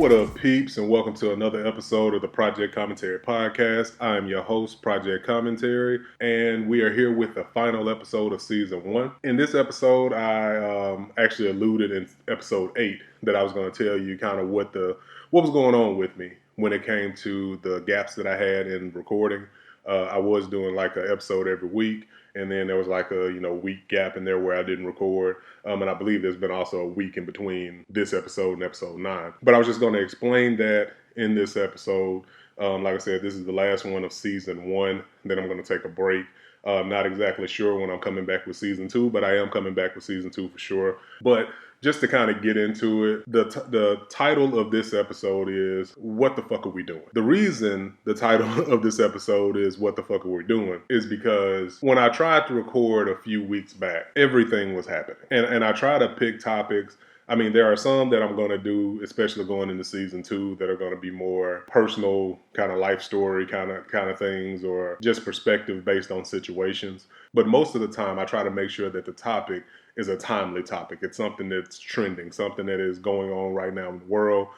What up, peeps, and welcome to another episode of the Project Commentary Podcast. I am your host, Project Commentary, and we are here with the final episode of Season 1. In this episode, I actually alluded in Episode 8 that I was going to tell you kind of what was going on with me when it came to the gaps that I had in recording. I was doing like an episode every week, and then there was like a week gap in there where I didn't record. And I believe there's been also a week in between this episode and episode 9. But I was just going to explain that in this episode. Like I said, this is the last one of season 1. Then I'm going to take a break. Not exactly sure when I'm coming back with season 2, but I am coming back with season 2 for sure. But just to kind of get into it, the title of this episode is, What the Fuck Are We Doing? The reason the title of this episode is What the Fuck Are We Doing is because when I tried to record a few weeks back, everything was happening. And I try to pick topics. I mean, there are some that I'm going to do, especially going into season 2, that are going to be more personal, kind of life story kind of things, or just perspective based on situations. But most of the time, I try to make sure that the topic is a timely topic. It's something that's trending, something that is going on right now in the world,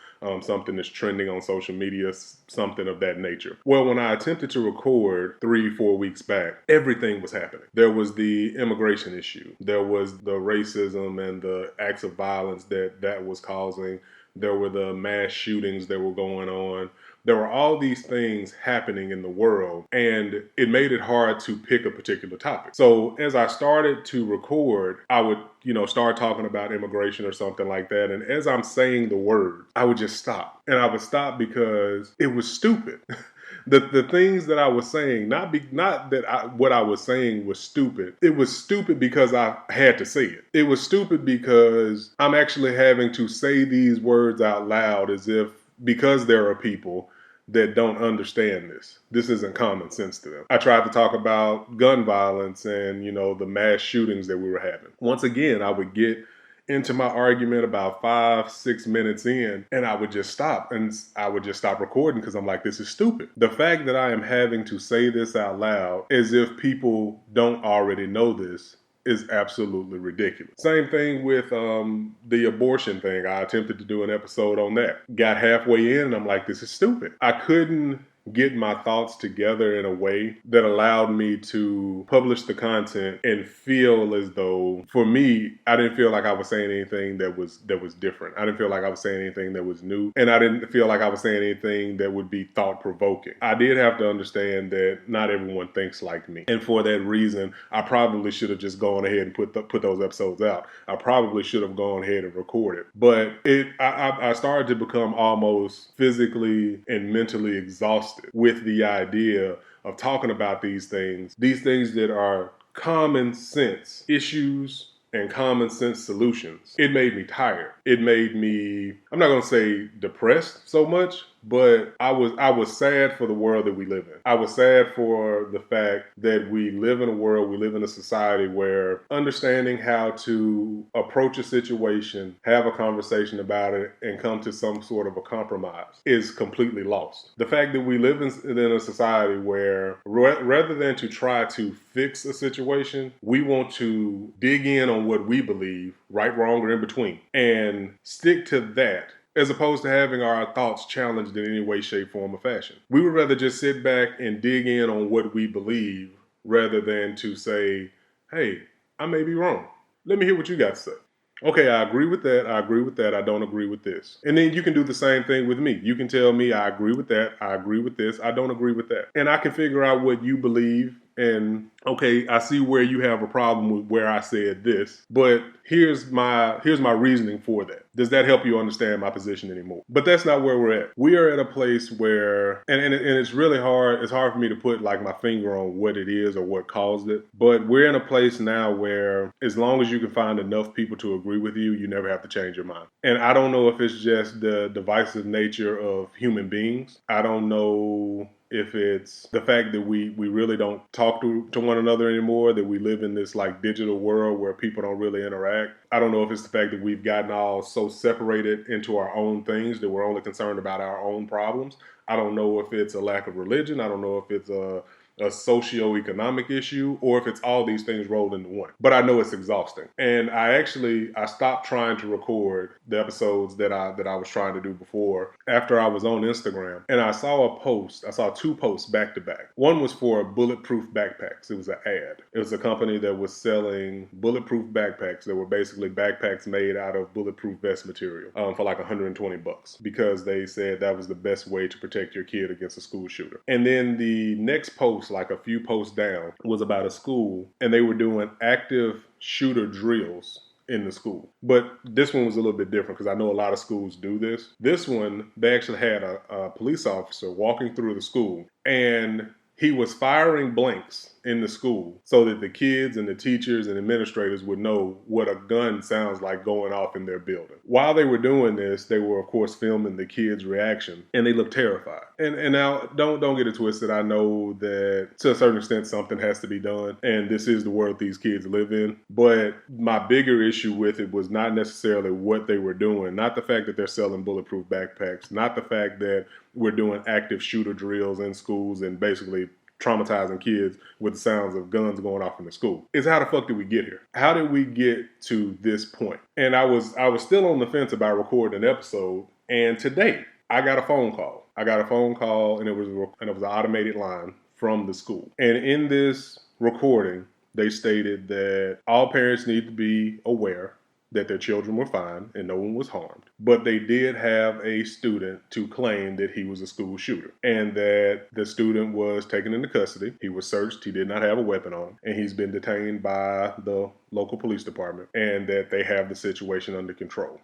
something that's trending on social media, something of that nature. Well, when I attempted to record 3-4 weeks back, everything was happening. There was the immigration issue. There was the racism and the acts of violence that was causing. There were the mass shootings that were going on. There were all these things happening in the world, and it made it hard to pick a particular topic. So as I started to record, I would, start talking about immigration or something like that. And as I'm saying the word, I would just stop. And I would stop because it was stupid. The things that I was saying, what I was saying was stupid. It was stupid because I had to say it. It was stupid because I'm actually having to say these words out loud because there are people that don't understand this. This isn't common sense to them. I tried to talk about gun violence and, the mass shootings that we were having. Once again, I would get into my argument about 5-6 minutes in, and I would just stop. And I would just stop recording because I'm like, this is stupid. The fact that I am having to say this out loud as if people don't already know this is absolutely ridiculous. Same thing with the abortion thing. I attempted to do an episode on that. Got halfway in and I'm like, this is stupid. I couldn't get my thoughts together in a way that allowed me to publish the content and feel as though, for me, I didn't feel like I was saying anything that was different. I didn't feel like I was saying anything that was new, and I didn't feel like I was saying anything that would be thought-provoking. I did have to understand that not everyone thinks like me, and for that reason, I probably should have just gone ahead and put those episodes out. I probably should have gone ahead and recorded, but I started to become almost physically and mentally exhausted with the idea of talking about these things that are common sense issues and common sense solutions. It made me tired. It made me, I'm not going to say depressed so much, but I was sad for the world that we live in. I was sad for the fact that we live in a society where understanding how to approach a situation, have a conversation about it, and come to some sort of a compromise is completely lost. The fact that we live in a society where rather than to try to fix a situation, we want to dig in on what we believe, right, wrong, or in between, and stick to that, as opposed to having our thoughts challenged in any way, shape, form, or fashion. We would rather just sit back and dig in on what we believe rather than to say, hey, I may be wrong. Let me hear what you got to say. Okay, I agree with that. I agree with that. I don't agree with this. And then you can do the same thing with me. You can tell me I agree with that. I agree with this. I don't agree with that. And I can figure out what you believe. And okay, I see where you have a problem with where I said this, but here's my reasoning for that. Does that help you understand my position anymore? But that's not where we're at. We are at a place where, and it's really hard. It's hard for me to put like my finger on what it is or what caused it. But we're in a place now where as long as you can find enough people to agree with you, you never have to change your mind. And I don't know if it's just the divisive nature of human beings. I don't know if it's the fact that we really don't talk to one another anymore, that we live in this like digital world where people don't really interact. I don't know if it's the fact that we've gotten all so separated into our own things that we're only concerned about our own problems. I don't know if it's a lack of religion. I don't know if it's a a socioeconomic issue or if it's all these things rolled into one. But I know it's exhausting. And I stopped trying to record the episodes that I was trying to do before after I was on Instagram. And I saw two posts back to back. One was for bulletproof backpacks. It was an ad. It was a company that was selling bulletproof backpacks that were basically backpacks made out of bulletproof vest material for like $120 because they said that was the best way to protect your kid against a school shooter. And then the next post, like a few posts down, was about a school and they were doing active shooter drills in the school. But this one was a little bit different because I know a lot of schools do this. This one, they actually had a police officer walking through the school and he was firing blanks in the school so that the kids and the teachers and administrators would know what a gun sounds like going off in their building. While they were doing this, they were of course filming the kids' reaction and they looked terrified. And now don't get it twisted. I know that to a certain extent something has to be done and this is the world these kids live in. But my bigger issue with it was not necessarily what they were doing, not the fact that they're selling bulletproof backpacks, not the fact that we're doing active shooter drills in schools and basically traumatizing kids with the sounds of guns going off in the school. It's how the fuck did we get here? How did we get to this point? And I was still on the fence about recording an episode, and today I got a phone call. And it was an automated line from the school. And in this recording, they stated that all parents need to be aware that their children were fine and no one was harmed. But they did have a student to claim that he was a school shooter and that the student was taken into custody. He was searched. He did not have a weapon on him. And he's been detained by the local police department and that they have the situation under control.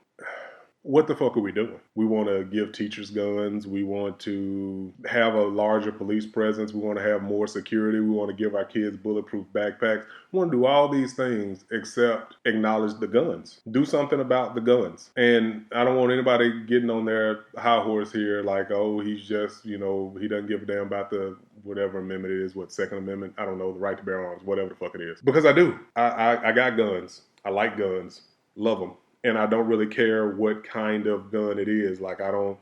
What the fuck are we doing? We want to give teachers guns. We want to have a larger police presence. We want to have more security. We want to give our kids bulletproof backpacks. We want to do all these things except acknowledge the guns. Do something about the guns. And I don't want anybody getting on their high horse here like, oh, he's just, he doesn't give a damn about the whatever amendment it is, Second Amendment, I don't know, the right to bear arms, whatever the fuck it is. Because I do. I got guns. I like guns. Love them. And I don't really care what kind of gun it is. Like I don't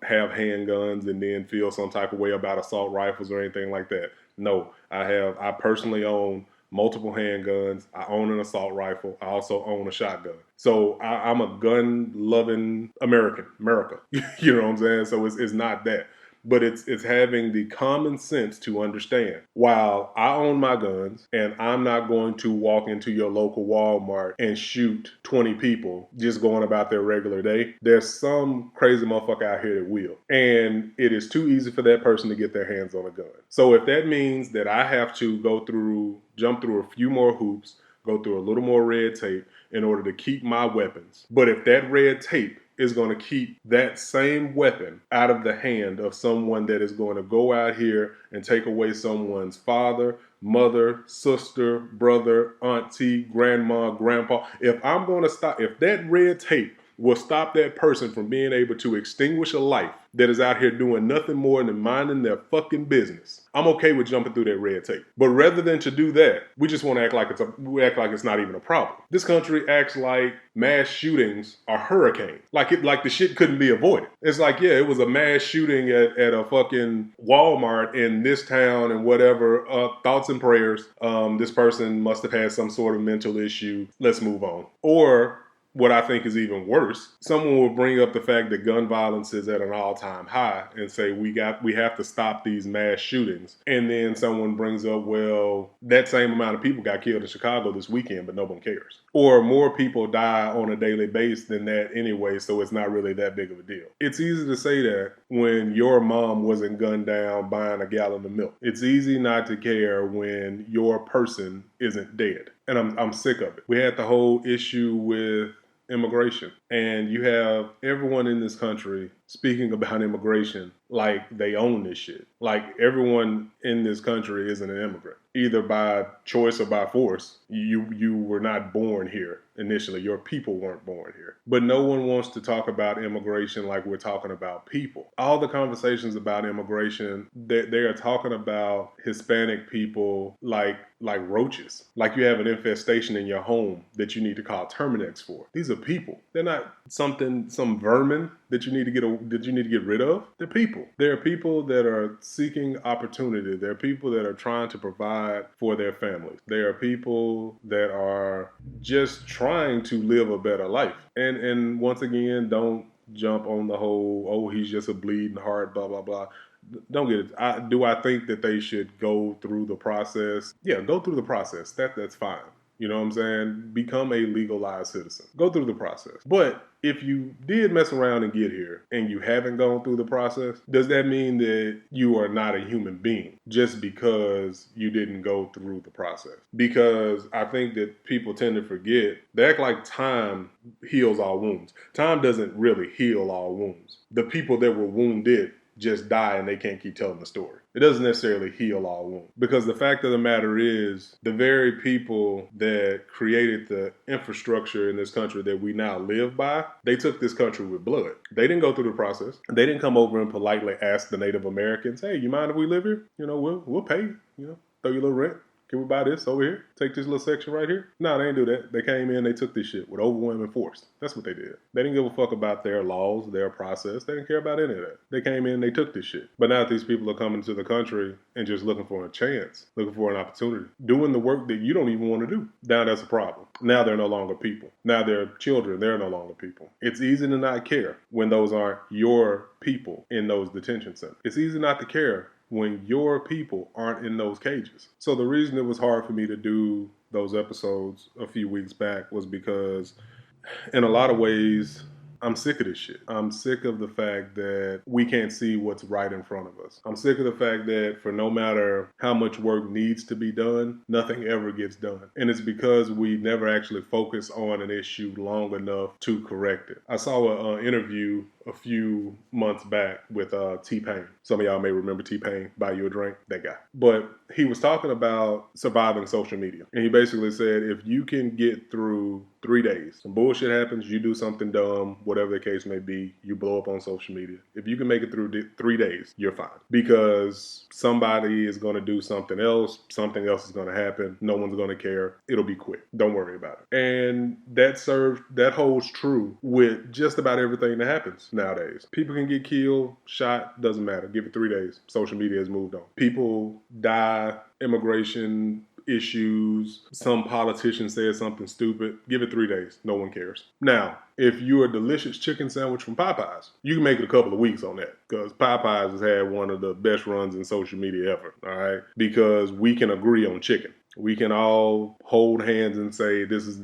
have handguns and then feel some type of way about assault rifles or anything like that. No, I personally own multiple handguns. I own an assault rifle. I also own a shotgun. So I'm a gun-loving America. You know what I'm saying? So it's not that. But it's having the common sense to understand. While I own my guns and I'm not going to walk into your local Walmart and shoot 20 people just going about their regular day, there's some crazy motherfucker out here that will. And it is too easy for that person to get their hands on a gun. So if that means that I have to jump through a few more hoops, go through a little more red tape in order to keep my weapons. But if that red tape is going to keep that same weapon out of the hand of someone that is going to go out here and take away someone's father, mother, sister, brother, auntie, grandma, grandpa. If that red tape will stop that person from being able to extinguish a life that is out here doing nothing more than minding their fucking business, I'm okay with jumping through that red tape. But rather than to do that, we just want to act like it's not even a problem. This country acts like mass shootings are hurricane. Like the shit couldn't be avoided. It's like, yeah, it was a mass shooting at a fucking Walmart in this town and whatever. Thoughts and prayers. This person must have had some sort of mental issue. Let's move on. Or what I think is even worse, someone will bring up the fact that gun violence is at an all-time high and say we have to stop these mass shootings. And then someone brings up, well, that same amount of people got killed in Chicago this weekend, but no one cares. Or more people die on a daily basis than that anyway, so it's not really that big of a deal. It's easy to say that when your mom wasn't gunned down buying a gallon of milk. It's easy not to care when your person isn't dead. And I'm sick of it. We had the whole issue with immigration. And you have everyone in this country speaking about immigration like they own this shit. Like everyone in this country isn't an immigrant, either by choice or by force. You were not born here initially. Your people weren't born here. But no one wants to talk about immigration like we're talking about people. All the conversations about immigration, they are talking about Hispanic people like roaches. Like you have an infestation in your home that you need to call Terminex for. These are people. They're not some vermin that you need to get rid of. They're people. people. There are people that are seeking opportunity. There are people that are trying to provide for their families. There are people that are just trying to live a better life. And once again, don't jump on the whole, oh, he's just a bleeding heart, blah, blah, blah. Don't get it. Do I think that they should go through the process? Yeah, go through the process. That's fine. You know what I'm saying? Become a legalized citizen. Go through the process. But if you did mess around and get here and you haven't gone through the process, does that mean that you are not a human being just because you didn't go through the process? Because I think that people tend to forget, they act like time heals all wounds. Time doesn't really heal all wounds. The people that were wounded just die and they can't keep telling the story. It doesn't necessarily heal all wounds. Because the fact of the matter is, the very people that created the infrastructure in this country that we now live by, they took this country with blood. They didn't go through the process. They didn't come over and politely ask the Native Americans, hey, you mind if we live here? You know, we'll pay you, throw you a little rent. Can we buy this over here? Take this little section right here? No, they didn't do that. They came in, they took this shit with overwhelming force. That's what they did. They didn't give a fuck about their laws, their process. They didn't care about any of that. They came in, they took this shit. But now these people are coming to the country and just looking for a chance, looking for an opportunity, doing the work that you don't even want to do. Now that's a problem. Now they're no longer people. Now they're children. They're no longer people. It's easy to not care when those aren't your people in those detention centers. It's easy not to care when your people aren't in those cages. So the reason it was hard for me to do those episodes a few weeks back was because in a lot of ways, I'm sick of this shit. I'm sick of the fact that we can't see what's right in front of us. I'm sick of the fact that for no matter how much work needs to be done, nothing ever gets done. And it's because we never actually focus on an issue long enough to correct it. I saw an interview a few months back with T-Pain. Some of y'all may remember T-Pain, Buy You a Drink, that guy. But he was talking about surviving social media. And he basically said, if you can get through 3 days, some bullshit happens, you do something dumb, whatever the case may be, you blow up on social media. If you can make it through 3 days, you're fine. Because somebody is going to do something else is going to happen, no one's going to care, it'll be quick. Don't worry about it. And that holds true with just about everything that happens nowadays. People can get killed, shot, doesn't matter. Give it 3 days. Social media has moved on. People die, immigration issues, some politician said something stupid, give it 3 days. No one cares. Now, if you're a delicious chicken sandwich from Popeyes, you can make it a couple of weeks on that because Popeyes has had one of the best runs in social media ever, all right? Because we can agree on chicken. We can all hold hands and say this is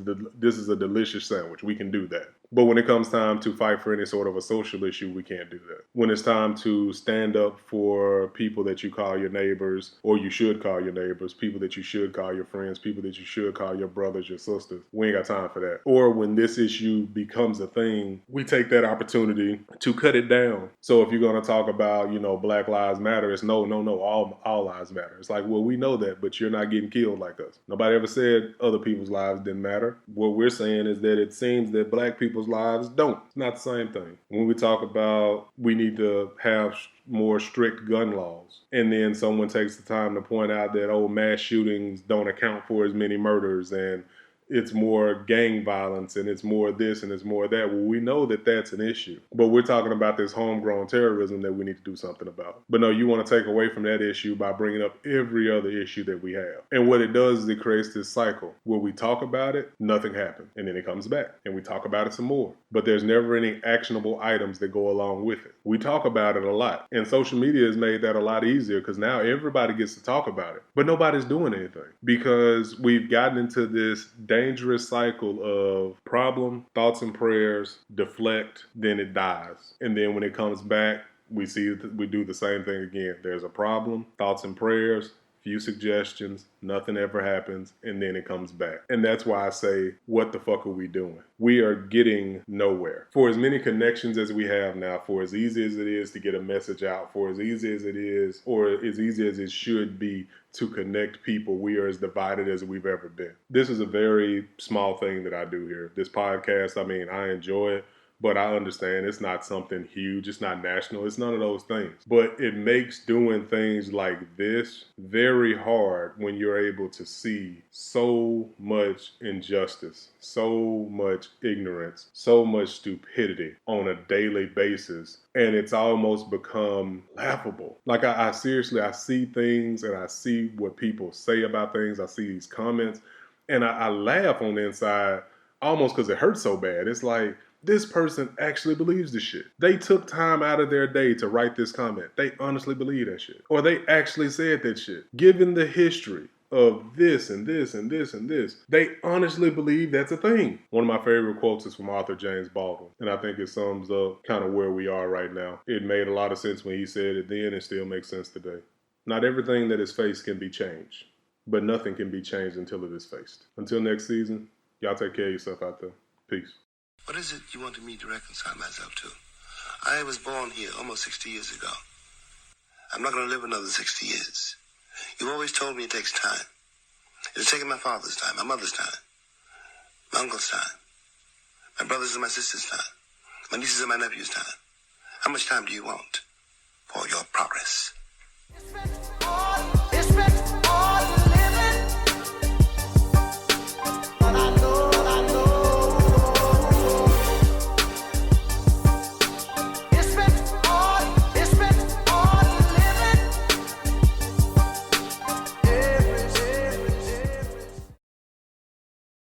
a delicious sandwich. We can do that. But when it comes time to fight for any sort of a social issue, we can't do that. When it's time to stand up for people that you call your neighbors, or you should call your neighbors, people that you should call your friends, people that you should call your brothers, your sisters, we ain't got time for that. Or when this issue becomes a thing, we take that opportunity to cut it down. So if you're going to talk about, Black Lives Matter, it's no, all lives matter. It's like, well, we know that, but you're not getting killed like us. Nobody ever said other people's lives didn't matter. What we're saying is that it seems that black people's lives don't. It's not the same thing. When we talk about we need to have more strict gun laws, and then someone takes the time to point out that mass shootings don't account for as many murders, and it's more gang violence, and it's more this, and it's more that. Well, we know that that's an issue. But we're talking about this homegrown terrorism that we need to do something about. But no, you want to take away from that issue by bringing up every other issue that we have. And what it does is it creates this cycle where we talk about it, nothing happens. And then it comes back, and we talk about it some more. But there's never any actionable items that go along with it. We talk about it a lot. And social media has made that a lot easier because now everybody gets to talk about it. But nobody's doing anything because we've gotten into this dangerous cycle of problem, thoughts and prayers, deflect, then it dies. And then when it comes back, we do the same thing again. There's a problem, thoughts and prayers, few suggestions, nothing ever happens, and then it comes back. And that's why I say, what the fuck are we doing? We are getting nowhere. For as many connections as we have now, for as easy as it is to get a message out, for as easy as it is, or as easy as it should be to connect people, we are as divided as we've ever been. This is a very small thing that I do here. This podcast, I enjoy it. But I understand it's not something huge. It's not national. It's none of those things. But it makes doing things like this very hard when you're able to see so much injustice, so much ignorance, so much stupidity on a daily basis. And it's almost become laughable. Like I seriously, I see things and I see what people say about things. I see these comments and I laugh on the inside almost because it hurts so bad. It's like, this person actually believes this shit. They took time out of their day to write this comment. They honestly believe that shit. Or they actually said that shit. Given the history of this and this and this and this, they honestly believe that's a thing. One of my favorite quotes is from author James Baldwin, and I think it sums up kind of where we are right now. It made a lot of sense when he said it then, and still makes sense today. Not everything that is faced can be changed, but nothing can be changed until it is faced. Until next season, y'all take care of yourself out there. Peace. What is it you wanted me to reconcile myself to? I was born here almost 60 years ago. I'm not going to live another 60 years. You always told me it takes time. It's taken my father's time, my mother's time, my uncle's time, my brother's and my sister's time, my nieces and my nephew's time. How much time do you want for your progress?